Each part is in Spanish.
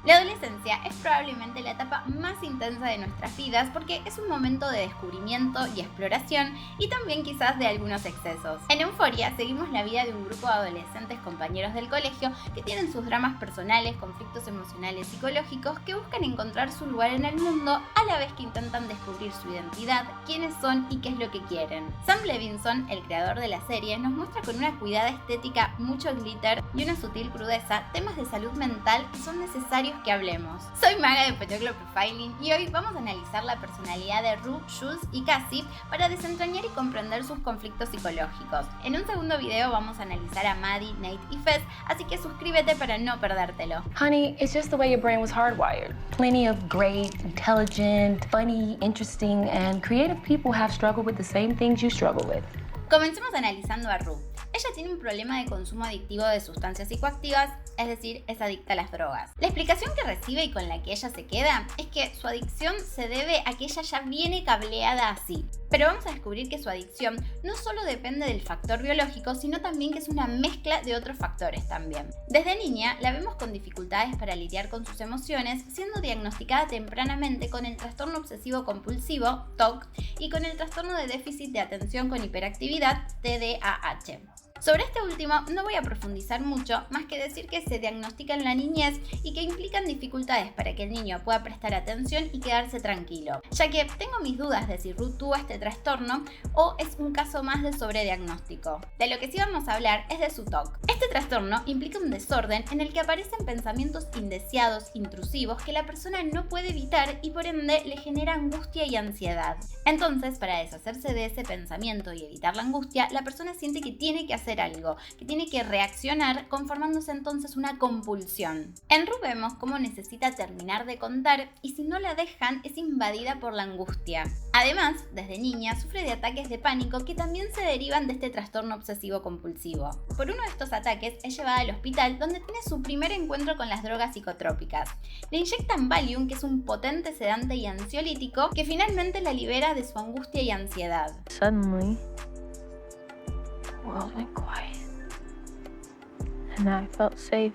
La adolescencia es probablemente la etapa más intensa de nuestras vidas porque es un momento de descubrimiento y exploración y también quizás de algunos excesos. En Euphoria seguimos la vida de un grupo de adolescentes compañeros del colegio que tienen sus dramas personales, conflictos emocionales, psicológicos que buscan encontrar su lugar en el mundo a la vez que intentan descubrir su identidad, quiénes son y qué es lo que quieren. Sam Levinson, el creador de la serie, nos muestra con una cuidada estética, mucho glitter y una sutil crudeza temas de salud mental que son necesarios que hablemos. Soy Maga de Pochoclo Profiling y hoy vamos a analizar la personalidad de Rue, Jules y Cassie para desentrañar y comprender sus conflictos psicológicos. En un segundo video vamos a analizar a Maddie, Nate y Fez, así que suscríbete para no perdértelo. Honey, it's just the way your brain was hardwired. Plenty of great, intelligent, funny, interesting, and creative people have struggled with the same things you struggle with. Comencemos analizando a Rue. Ella tiene un problema de consumo adictivo de sustancias psicoactivas, es decir, es adicta a las drogas. La explicación que recibe y con la que ella se queda es que su adicción se debe a que ella ya viene cableada así. Pero vamos a descubrir que su adicción no solo depende del factor biológico, sino también que es una mezcla de otros factores también. Desde niña la vemos con dificultades para lidiar con sus emociones, siendo diagnosticada tempranamente con el trastorno obsesivo compulsivo, TOC, y con el trastorno de déficit de atención con hiperactividad, TDAH. Sobre este último no voy a profundizar mucho, más que decir que se diagnostica en la niñez y que implican dificultades para que el niño pueda prestar atención y quedarse tranquilo, ya que tengo mis dudas de si Rue tuvo este trastorno o es un caso más de sobrediagnóstico. De lo que sí vamos a hablar es de su TOC. Este trastorno implica un desorden en el que aparecen pensamientos indeseados, intrusivos, que la persona no puede evitar y por ende le genera angustia y ansiedad. Entonces, para deshacerse de ese pensamiento y evitar la angustia, la persona siente que tiene que hacer algo, que tiene que reaccionar, conformándose entonces una compulsión. En Rue vemos cómo necesita terminar de contar y si no la dejan es invadida por la angustia. Además, desde niña sufre de ataques de pánico que también se derivan de este trastorno obsesivo compulsivo. Por uno de estos ataques es llevada al hospital donde tiene su primer encuentro con las drogas psicotrópicas. Le inyectan Valium, que es un potente sedante y ansiolítico que finalmente la libera de su angustia y ansiedad. Suddenly, the world went quiet, and I felt safe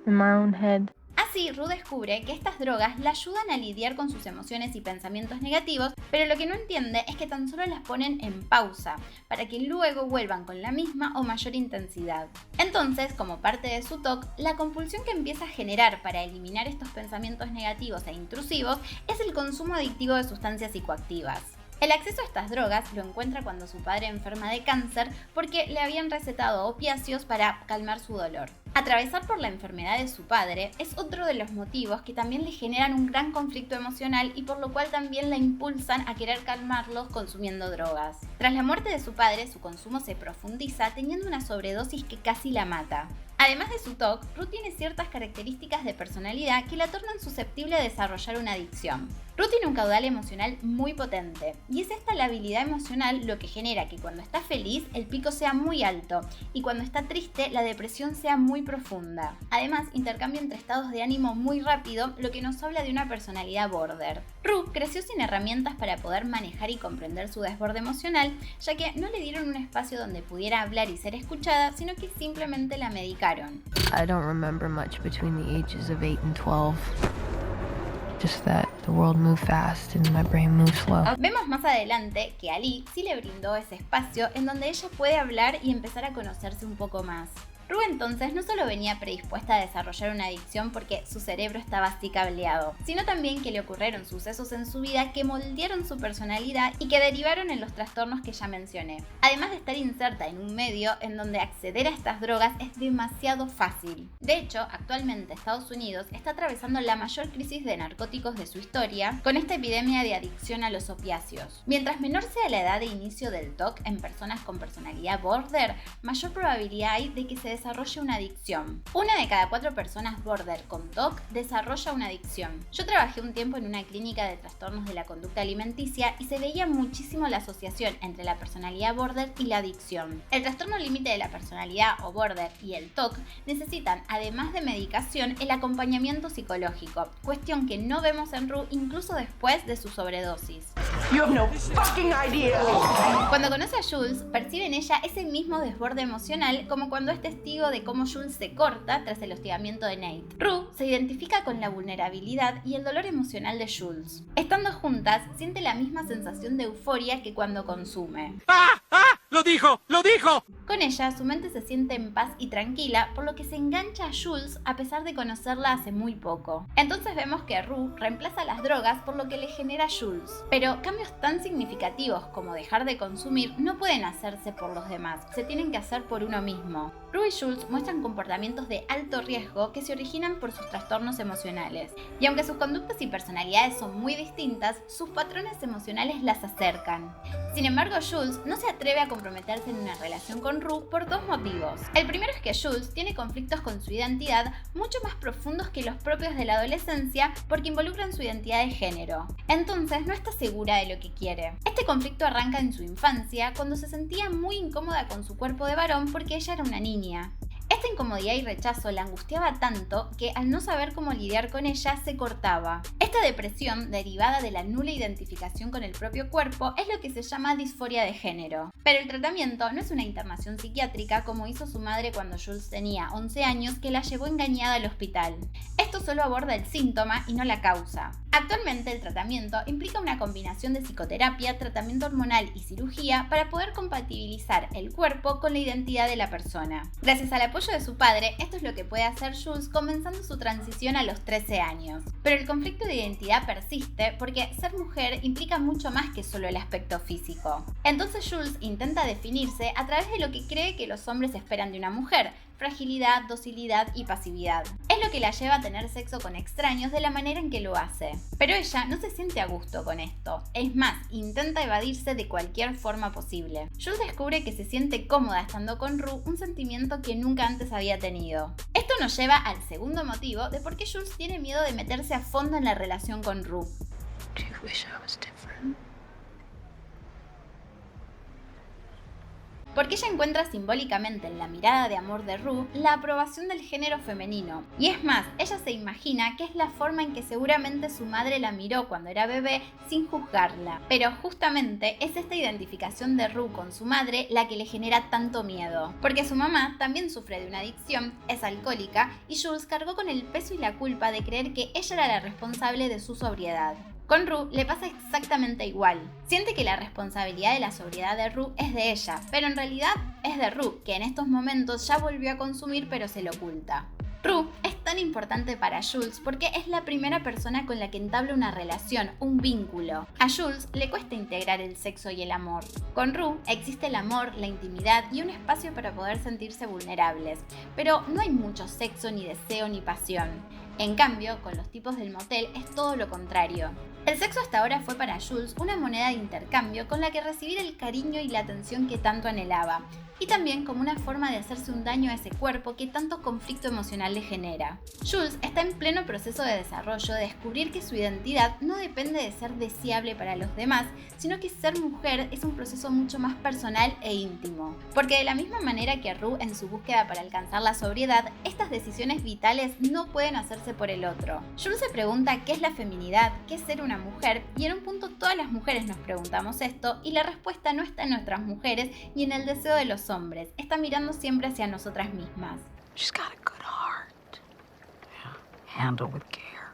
in my own head. Así, Rue descubre que estas drogas la ayudan a lidiar con sus emociones y pensamientos negativos, pero lo que no entiende es que tan solo las ponen en pausa, para que luego vuelvan con la misma o mayor intensidad. Entonces, como parte de su TOC, la compulsión que empieza a generar para eliminar estos pensamientos negativos e intrusivos es el consumo adictivo de sustancias psicoactivas. El acceso a estas drogas lo encuentra cuando su padre enferma de cáncer porque le habían recetado opiáceos para calmar su dolor. Atravesar por la enfermedad de su padre es otro de los motivos que también le generan un gran conflicto emocional y por lo cual también la impulsan a querer calmarlos consumiendo drogas. Tras la muerte de su padre, su consumo se profundiza teniendo una sobredosis que casi la mata. Además de su TOC, Rue tiene ciertas características de personalidad que la tornan susceptible a desarrollar una adicción. Rue tiene un caudal emocional muy potente y es esta la habilidad emocional lo que genera que cuando está feliz el pico sea muy alto y cuando está triste la depresión sea muy profunda. Además, intercambia entre estados de ánimo muy rápido, lo que nos habla de una personalidad border. Rue creció sin herramientas para poder manejar y comprender su desborde emocional, ya que no le dieron un espacio donde pudiera hablar y ser escuchada, sino que simplemente la medicaron. I don't remember much between the ages of 8 and 12. Just that the world moved fast and my brain moved slow. Vemos más adelante que Ali sí le brindó ese espacio en donde ella puede hablar y empezar a conocerse un poco más. Rue entonces no solo venía predispuesta a desarrollar una adicción porque su cerebro estaba así cableado, sino también que le ocurrieron sucesos en su vida que moldearon su personalidad y que derivaron en los trastornos que ya mencioné. Además de estar inserta en un medio en donde acceder a estas drogas es demasiado fácil. De hecho, actualmente Estados Unidos está atravesando la mayor crisis de narcóticos de su historia con esta epidemia de adicción a los opiáceos. Mientras menor sea la edad de inicio del TOC en personas con personalidad border, mayor probabilidad hay de que se desarrolle una adicción. Una de cada 4 personas border con TOC desarrolla una adicción. Yo trabajé un tiempo en una clínica de trastornos de la conducta alimenticia y se veía muchísimo la asociación entre la personalidad border y la adicción. El trastorno límite de la personalidad o border y el TOC necesitan, además de medicación, el acompañamiento psicológico, cuestión que no vemos en Rue incluso después de su sobredosis. You have no fucking idea. Cuando conoce a Jules, percibe en ella ese mismo desborde emocional como cuando es testigo de cómo Jules se corta tras el hostigamiento de Nate. Rue se identifica con la vulnerabilidad y el dolor emocional de Jules. Estando juntas, siente la misma sensación de euforia que cuando consume. ¡Lo dijo! ¡Lo dijo! Con ella, su mente se siente en paz y tranquila, por lo que se engancha a Jules a pesar de conocerla hace muy poco. Entonces vemos que Rue reemplaza las drogas por lo que le genera Jules. Pero cambios tan significativos como dejar de consumir no pueden hacerse por los demás, se tienen que hacer por uno mismo. Rue y Jules muestran comportamientos de alto riesgo que se originan por sus trastornos emocionales. Y aunque sus conductas y personalidades son muy distintas, sus patrones emocionales las acercan. Sin embargo, Jules no se atreve a comprometerse en una relación con Rue por dos motivos. El primero es que Jules tiene conflictos con su identidad mucho más profundos que los propios de la adolescencia porque involucran su identidad de género. Entonces no está segura de lo que quiere. Este conflicto arranca en su infancia cuando se sentía muy incómoda con su cuerpo de varón porque ella era una niña. Esta incomodidad y rechazo la angustiaba tanto que al no saber cómo lidiar con ella se cortaba. Esta depresión, derivada de la nula identificación con el propio cuerpo, es lo que se llama disforia de género. Pero el tratamiento no es una internación psiquiátrica como hizo su madre cuando Jules tenía 11 años, que la llevó engañada al hospital. Esto solo aborda el síntoma y no la causa. Actualmente el tratamiento implica una combinación de psicoterapia, tratamiento hormonal y cirugía para poder compatibilizar el cuerpo con la identidad de la persona. Gracias al apoyo de su padre, esto es lo que puede hacer Jules comenzando su transición a los 13 años. Pero el conflicto de identidad persiste porque ser mujer implica mucho más que solo el aspecto físico. Entonces Jules intenta definirse a través de lo que cree que los hombres esperan de una mujer: fragilidad, docilidad y pasividad. Es lo que la lleva a tener sexo con extraños de la manera en que lo hace. Pero ella no se siente a gusto con esto. Es más, intenta evadirse de cualquier forma posible. Jules descubre que se siente cómoda estando con Rue, un sentimiento que nunca antes había tenido. Esto nos lleva al segundo motivo de por qué Jules tiene miedo de meterse a fondo en la relación con Rue. Do you wish I was different? Porque ella encuentra simbólicamente en la mirada de amor de Rue la aprobación del género femenino. Y es más, ella se imagina que es la forma en que seguramente su madre la miró cuando era bebé sin juzgarla. Pero justamente es esta identificación de Rue con su madre la que le genera tanto miedo. Porque su mamá también sufre de una adicción, es alcohólica, y Jules cargó con el peso y la culpa de creer que ella era la responsable de su sobriedad. Con Rue le pasa exactamente igual. Siente que la responsabilidad de la sobriedad de Rue es de ella, pero en realidad es de Rue, que en estos momentos ya volvió a consumir pero se lo oculta. Rue es tan importante para Jules porque es la primera persona con la que entabla una relación, un vínculo. A Jules le cuesta integrar el sexo y el amor. Con Rue existe el amor, la intimidad y un espacio para poder sentirse vulnerables, pero no hay mucho sexo, ni deseo, ni pasión. En cambio, con los tipos del motel es todo lo contrario. El sexo hasta ahora fue para Jules una moneda de intercambio con la que recibir el cariño y la atención que tanto anhelaba, y también como una forma de hacerse un daño a ese cuerpo que tanto conflicto emocional le genera. Jules está en pleno proceso de desarrollo de descubrir que su identidad no depende de ser deseable para los demás, sino que ser mujer es un proceso mucho más personal e íntimo. Porque de la misma manera que Rue en su búsqueda para alcanzar la sobriedad, estas decisiones vitales no pueden hacerse por el otro. Jules se pregunta qué es la feminidad, qué es ser una mujer, y en un punto todas las mujeres nos preguntamos esto, y la respuesta no está en nuestras mujeres ni en el deseo de los hombres, está mirando siempre hacia nosotras mismas. She's got a good heart. Yeah. Handle with care.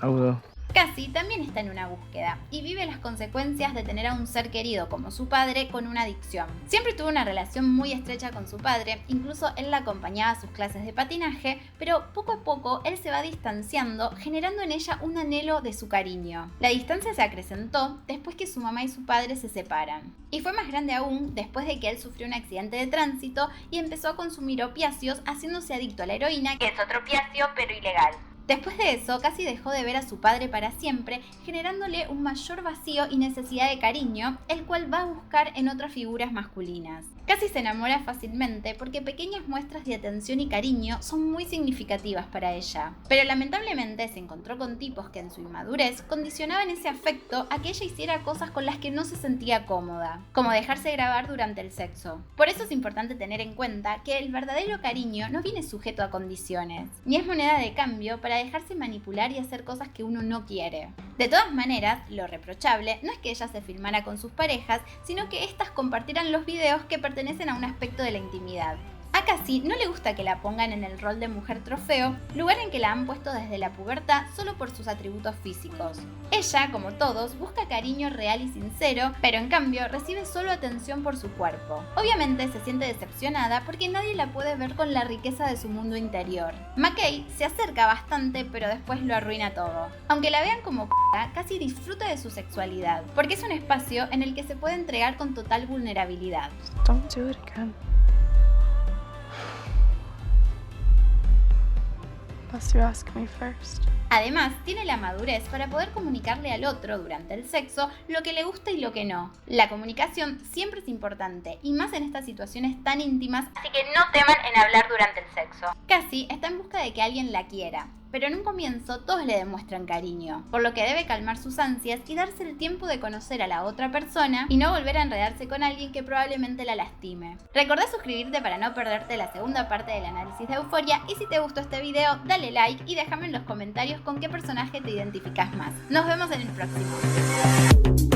I will. Cassie también está en una búsqueda y vive las consecuencias de tener a un ser querido como su padre con una adicción. Siempre tuvo una relación muy estrecha con su padre, incluso él la acompañaba a sus clases de patinaje, pero poco a poco él se va distanciando, generando en ella un anhelo de su cariño. La distancia se acrecentó después que su mamá y su padre se separan. Y fue más grande aún después de que él sufrió un accidente de tránsito y empezó a consumir opiáceos, haciéndose adicto a la heroína, que es otro opiáceo pero ilegal. Después de eso, Cassie dejó de ver a su padre para siempre, generándole un mayor vacío y necesidad de cariño, el cual va a buscar en otras figuras masculinas. Cassie se enamora fácilmente porque pequeñas muestras de atención y cariño son muy significativas para ella. Pero lamentablemente se encontró con tipos que en su inmadurez condicionaban ese afecto a que ella hiciera cosas con las que no se sentía cómoda, como dejarse grabar durante el sexo. Por eso es importante tener en cuenta que el verdadero cariño no viene sujeto a condiciones, ni es moneda de cambio para dejarse manipular y hacer cosas que uno no quiere. De todas maneras, lo reprochable no es que ella se filmara con sus parejas, sino que éstas compartieran los videos que pertenecen a un aspecto de la intimidad. A Cassie no le gusta que la pongan en el rol de mujer trofeo, lugar en que la han puesto desde la pubertad solo por sus atributos físicos. Ella, como todos, busca cariño real y sincero, pero en cambio recibe solo atención por su cuerpo. Obviamente se siente decepcionada porque nadie la puede ver con la riqueza de su mundo interior. McKay se acerca bastante, pero después lo arruina todo. Aunque la vean como Cassie disfruta de su sexualidad, porque es un espacio en el que se puede entregar con total vulnerabilidad. Don't do it again. Unless you ask me first. Además, tiene la madurez para poder comunicarle al otro durante el sexo lo que le gusta y lo que no. La comunicación siempre es importante, y más en estas situaciones tan íntimas, así que no teman en hablar durante el sexo. Cassie está en busca de que alguien la quiera, pero en un comienzo todos le demuestran cariño, por lo que debe calmar sus ansias y darse el tiempo de conocer a la otra persona y no volver a enredarse con alguien que probablemente la lastime. Recordá suscribirte para no perderte la segunda parte del análisis de Euphoria, y si te gustó este video, dale like y déjame en los comentarios con qué personaje te identificas más. Nos vemos en el próximo.